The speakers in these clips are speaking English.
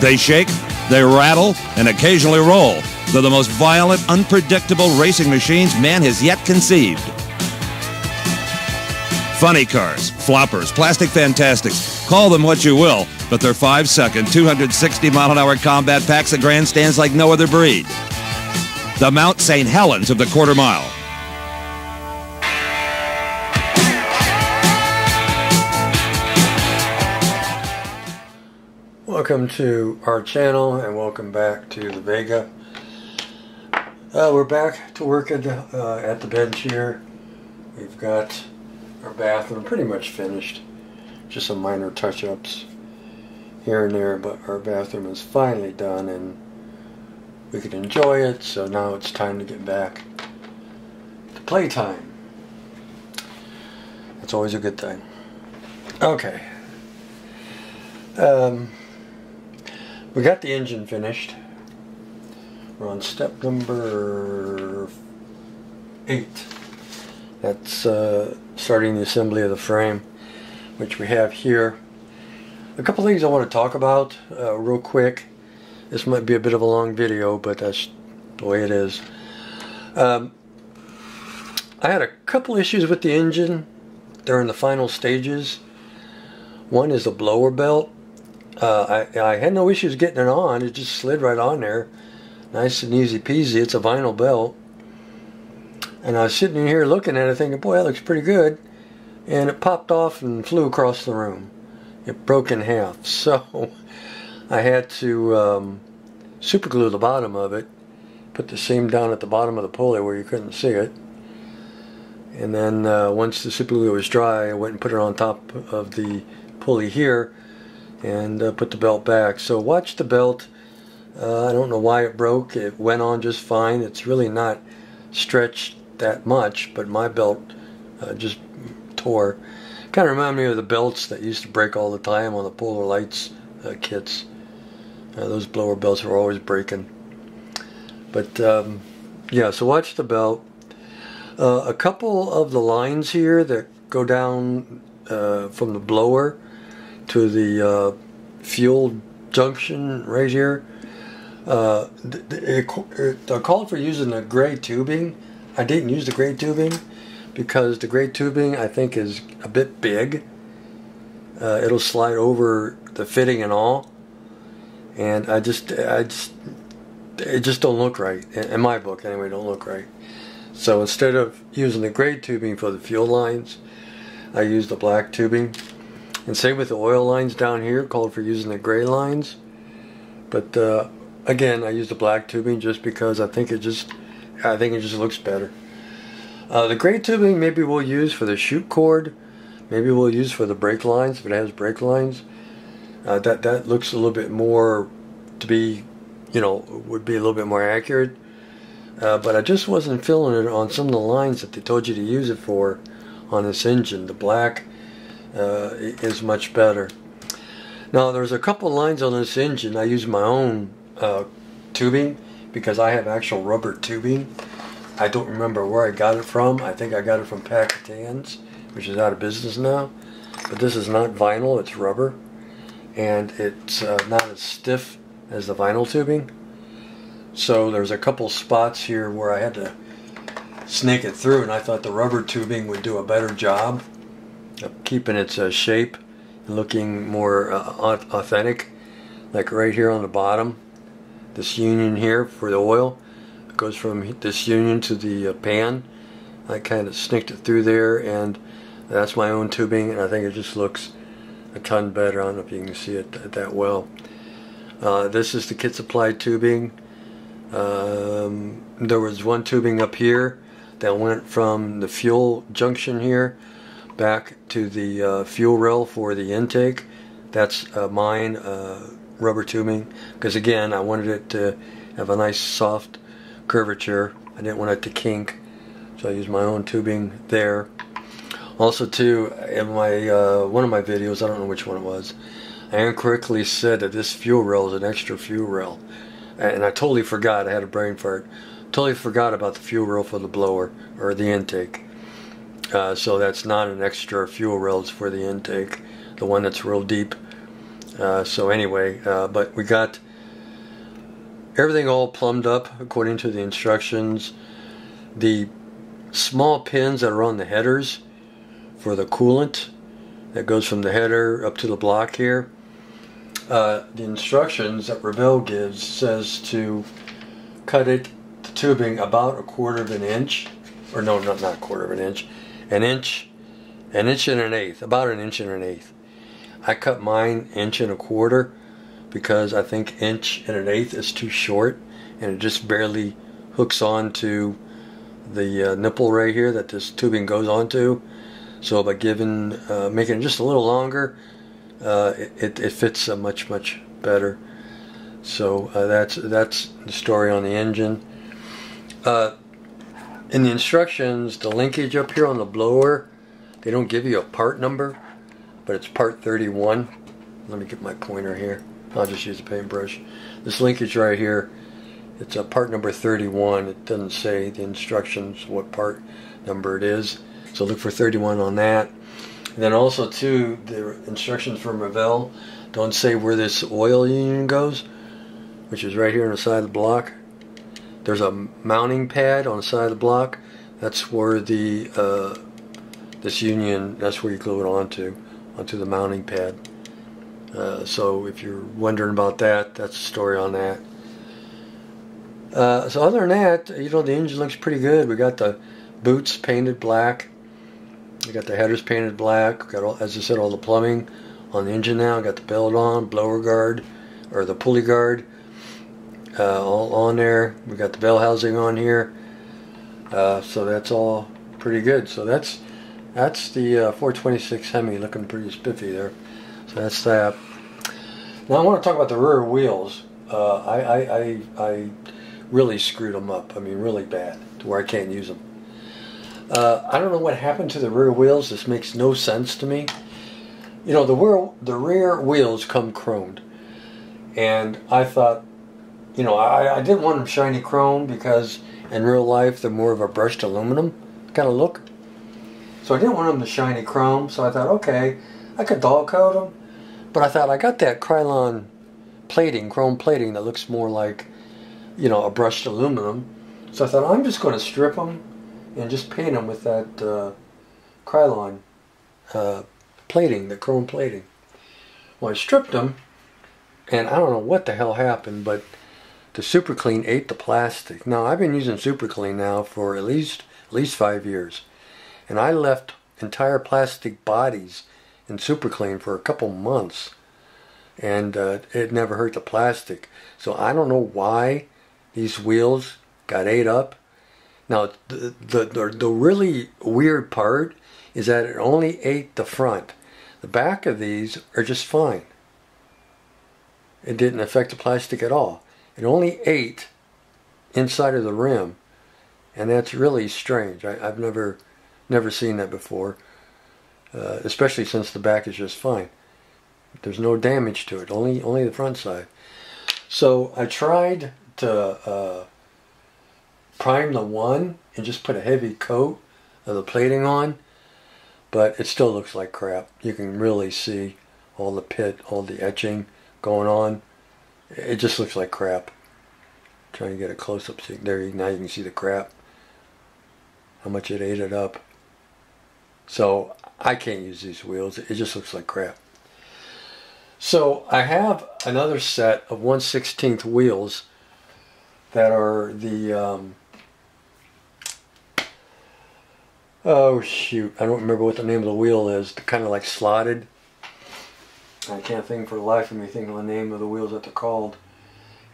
They shake, they rattle, and occasionally roll. They're the most violent, unpredictable racing machines man has yet conceived. Funny cars, floppers, plastic fantastics, call them what you will, but they're 5-second, 260-mile-an-hour combat packs at grandstands like no other breed. The Mount St. Helens of the quarter mile. Welcome to our channel and welcome back to the Vega. We're back to work at the bench here. We've got our bathroom pretty much finished. Just some minor touch-ups here and there, but our bathroom is finally done and we can enjoy it. So now it's time to get back to playtime. That's always a good thing. Okay. We got the engine finished. We're on step number 8. That's starting the assembly of the frame, which we have here. A couple things I want to talk about real quick. This might be a bit of a long video, but that's the way it is. I had a couple issues with the engine during the final stages. One is the blower belt. I had no issues getting it on. It just slid right on there. Nice and easy peasy. It's a vinyl belt. And I was sitting in here looking at it thinking, boy, that looks pretty good. And it popped off and flew across the room. It broke in half. So I had to super glue the bottom of it. Put the seam down at the bottom of the pulley where you couldn't see it. And then once the super glue was dry, I went and put it on top of the pulley here and put the belt back. So watch the belt. I don't know why it broke. It went on just fine. It's really not stretched that much, but my belt just tore. Kind of reminded me of the belts that used to break all the time on the Polar Lights kits. Those blower belts were always breaking. But yeah, so watch the belt. A couple of the lines here that go down from the blower to the fuel junction right here. It called for using the gray tubing. I didn't use the gray tubing because the gray tubing I think is a bit big. It'll slide over the fitting and all, and it just don't look right in my book anyway. Don't look right. So instead of using the gray tubing for the fuel lines, I used the black tubing. And same with the oil lines down here, called for using the gray lines. But again, I used the black tubing just because I think it just looks better. The gray tubing maybe we'll use for the chute cord. Maybe we'll use for the brake lines if it has brake lines. That looks a little bit more to be, would be a little bit more accurate. But I just wasn't feeling it on some of the lines that they told you to use it for on this engine. The black is much better. Now there's a couple lines on this engine. I use my own tubing because I have actual rubber tubing. I don't remember where I got it from. I think I got it from Packitans, which is out of business now. But this is not vinyl, it's rubber. And it's not as stiff as the vinyl tubing. So there's a couple spots here where I had to snake it through, and I thought the rubber tubing would do a better job of keeping its shape and looking more authentic. Like right here on the bottom, this union here for the oil, it goes from this union to the pan. I kind of snicked it through there, and that's my own tubing, and I think it just looks a ton better. I don't know if you can see it that well. This is the kit supply tubing. There was one tubing up here that went from the fuel junction here back to the fuel rail for the intake. That's mine, rubber tubing, because again I wanted it to have a nice soft curvature. I didn't want it to kink, so I used my own tubing there. Also too, in my one of my videos, I don't know which one it was, I incorrectly said that this fuel rail is an extra fuel rail, and I totally forgot. I had a brain fart. Totally forgot about the fuel rail for the blower or the intake. So that's not an extra fuel rail, it's for the intake, the one that's real deep. So anyway, but we got everything all plumbed up according to the instructions. The small pins that are on the headers for the coolant that goes from the header up to the block here, the instructions that Revell gives says to cut it, the tubing, about 1/4 of an inch, or no, not 1/4 of an inch, an inch and 1/8, about 1 1/8. I cut mine 1 1/4 because I think 1 1/8 is too short, and it just barely hooks onto the nipple right here that this tubing goes onto. So by making it just a little longer, it fits much better. So that's the story on the engine. In the instructions, the linkage up here on the blower, they don't give you a part number, but it's part 31. Let me get my pointer here. I'll just use a paintbrush. This linkage right here, it's a part number 31. It doesn't say the instructions what part number it is, so look for 31 on that. And then also too, the instructions from Revell don't say where this oil union goes, which is right here on the side of the block. There's a mounting pad on the side of the block. That's where the this union, that's where you glue it onto the mounting pad. So if you're wondering about that, that's the story on that. So other than that, you know, the engine looks pretty good. We got the boots painted black. We got the headers painted black. We got, all, as I said, all the plumbing on the engine now. Got the belt on, blower guard, or the pulley guard, all on there. We got the bell housing on here. So that's all pretty good. So that's the 426 Hemi looking pretty spiffy there. So that's that. Now I want to talk about the rear wheels. I really screwed them up. I mean, really bad, to where I can't use them. I don't know what happened to the rear wheels. This makes no sense to me. You know, the rear wheels come chromed, and I thought, you know, I didn't want them shiny chrome because in real life they're more of a brushed aluminum kind of look. So I didn't want them to shiny chrome. So I thought, okay, I could dull coat them, but I thought I got that Krylon plating, chrome plating that looks more like, you know, a brushed aluminum. So I thought I'm just going to strip them and just paint them with that Krylon plating, the chrome plating. Well, I stripped them, and I don't know what the hell happened, but the Super Clean ate the plastic. Now, I've been using Super Clean now for at least 5 years, and I left entire plastic bodies in Super Clean for a couple months, and it never hurt the plastic. So I don't know why these wheels got ate up. Now, the really weird part is that it only ate the front. The back of these are just fine. It didn't affect the plastic at all. It only ate inside of the rim, and that's really strange. I've never seen that before, especially since the back is just fine. There's no damage to it, only the front side. So I tried to prime the one and just put a heavy coat of the plating on, but it still looks like crap. You can really see all the pit, all the etching going on. It just looks like crap. Trying to get a close-up. There, now you can see the crap. How much it ate it up. So I can't use these wheels. It just looks like crap. So I have another set of 1/16 wheels that are the oh shoot, I don't remember what the name of the wheel is. They're kind of like slotted. I can't think for the life of me think of the name of the wheels that they're called.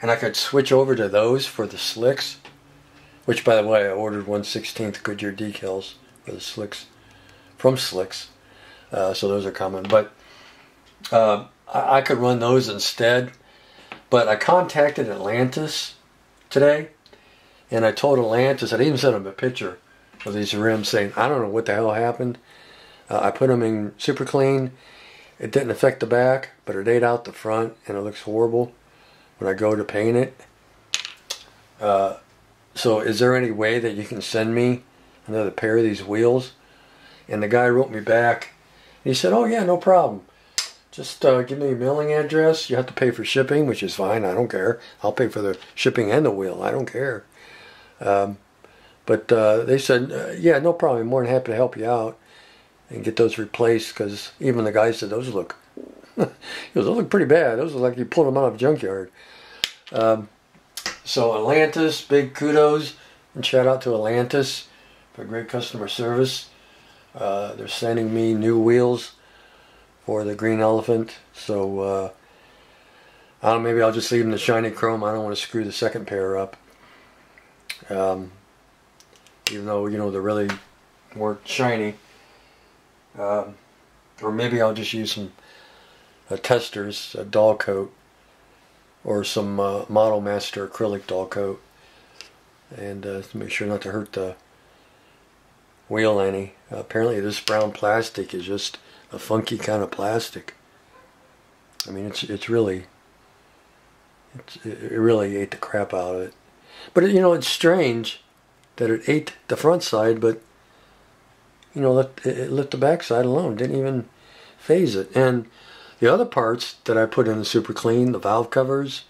And I could switch over to those for the slicks, which by the way I ordered 1/16 Goodyear decals for the slicks from Slicks. So those are coming, but I could run those instead. But I contacted Atlantis today, and I told Atlantis, I even sent them a picture of these rims saying, I don't know what the hell happened. I put them in Super Clean. It didn't affect the back, but it ate out the front, and it looks horrible when I go to paint it. So is there any way that you can send me another pair of these wheels? And the guy wrote me back, and he said, oh yeah, no problem. Just give me a mailing address. You have to pay for shipping, which is fine. I don't care. I'll pay for the shipping and the wheel. I don't care. But they said, yeah, no problem. I'm more than happy to help you out and get those replaced, because even the guy said those look those look pretty bad. Those look like you pulled them out of a junkyard. So Atlantis, big kudos and shout out to Atlantis for great customer service. They're sending me new wheels for the green elephant. So I don't know, maybe I'll just leave them the shiny chrome. I don't want to screw the second pair up. Even though, you know, they really weren't shiny. Or maybe I'll just use some testers, a dull coat, or some Model Master acrylic dull coat, and to make sure not to hurt the wheel any. Apparently this brown plastic is just a funky kind of plastic. I mean, it really ate the crap out of it. But you know, it's strange that it ate the front side, but you know, it let the back side alone. Didn't even phase it. And the other parts that I put in the Super Clean, the valve covers,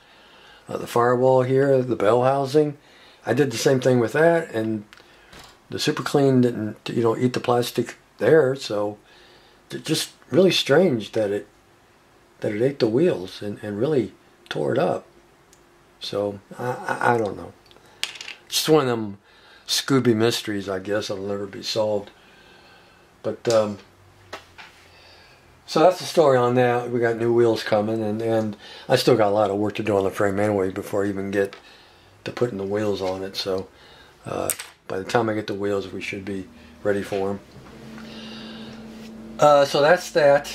the firewall here, the bell housing, I did the same thing with that, and the Super Clean didn't, you know, eat the plastic there. So it's just really strange that it ate the wheels and really tore it up. So I don't know. It's one of them Scooby mysteries, I guess. It'll never be solved. But so that's the story on that. We got new wheels coming, and I still got a lot of work to do on the frame anyway before I even get to putting the wheels on it. So by the time I get the wheels, we should be ready for them. So that's that.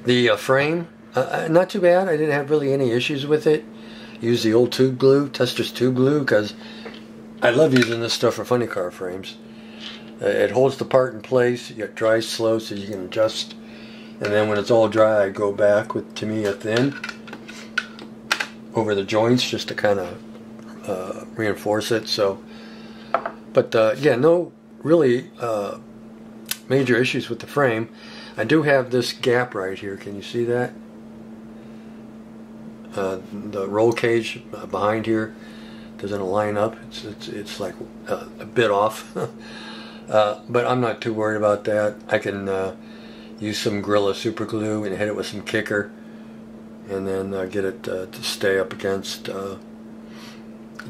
The frame, not too bad. I didn't have really any issues with it. Used the old tube glue, Tester's tube glue, because I love using this stuff for funny car frames. It holds the part in place. It dries slow, so you can adjust. And then when it's all dry, I go back with, to me, a thin over the joints just to kind of reinforce it. So, but yeah, no really major issues with the frame. I do have this gap right here. Can you see that? The roll cage behind here doesn't line up. It's like a bit off. But I'm not too worried about that. I can use some Gorilla super glue and hit it with some kicker, and then get it to stay up against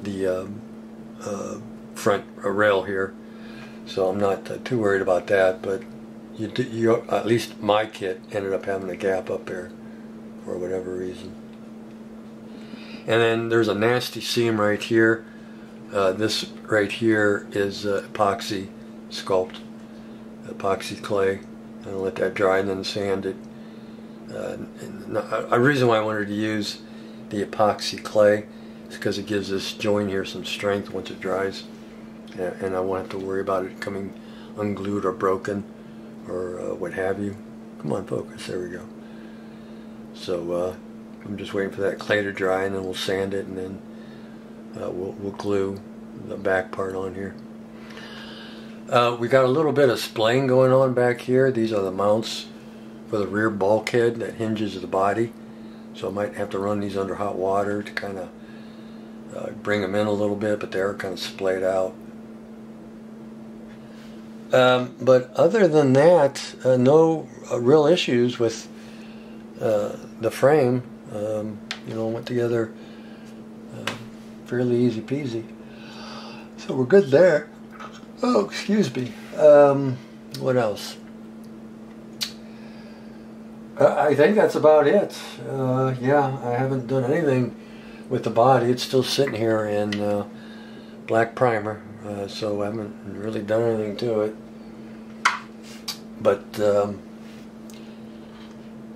the front rail here. So I'm not too worried about that. But you at least my kit ended up having a gap up there for whatever reason. And then there's a nasty seam right here. This right here is epoxy sculpt, epoxy clay. I'm gonna let that dry and then sand it. A reason why I wanted to use the epoxy clay is because it gives this joint here some strength once it dries, and I won't have to worry about it coming unglued or broken or what have you. Come on, focus. There we go. So I'm just waiting for that clay to dry, and then we'll sand it, and then we'll glue the back part on here. We got a little bit of splaying going on back here. These are the mounts for the rear bulkhead that hinges the body. So I might have to run these under hot water to kind of bring them in a little bit, but they're kind of splayed out. But other than that, no real issues with the frame. You know, went together fairly easy peasy. So we're good there. Oh, excuse me. What else? I think that's about it. Yeah, I haven't done anything with the body. It's still sitting here in black primer, so I haven't really done anything to it. But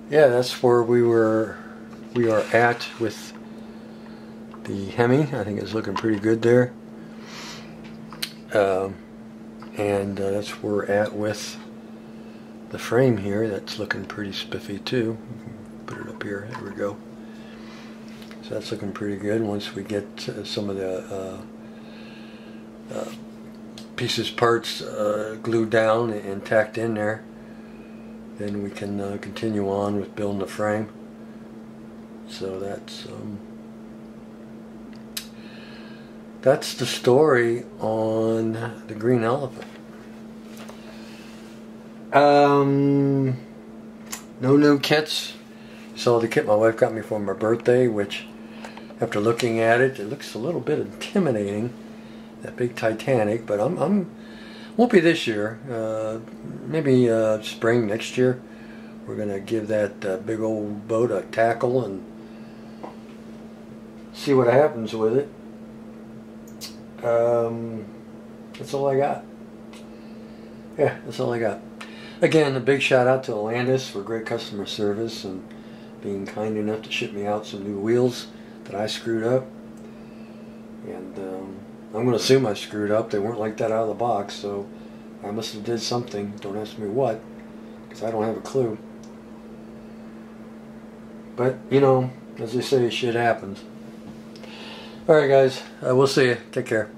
yeah, that's where we are at with the Hemi. I think it's looking pretty good there. And that's where we're at with the frame here. That's looking pretty spiffy too. Put it up here. There we go. So that's looking pretty good. Once we get some of the pieces, parts glued down and tacked in there, then we can continue on with building the frame. So that's the story on the green elephant. No new kits. So the kit my wife got me for my birthday, which after looking at it, it looks a little bit intimidating, that big Titanic, but won't be this year. Maybe spring next year. We're gonna give that big old boat a tackle and see what happens with it. That's all I got. Yeah, that's all I got. Again, a big shout out to Atlantis for great customer service and being kind enough to ship me out some new wheels that I screwed up. And I'm going to assume I screwed up. They weren't like that out of the box, so I must have did something. Don't ask me what, because I don't have a clue. But, you know, as they say, shit happens. Alright guys, we'll see you. Take care.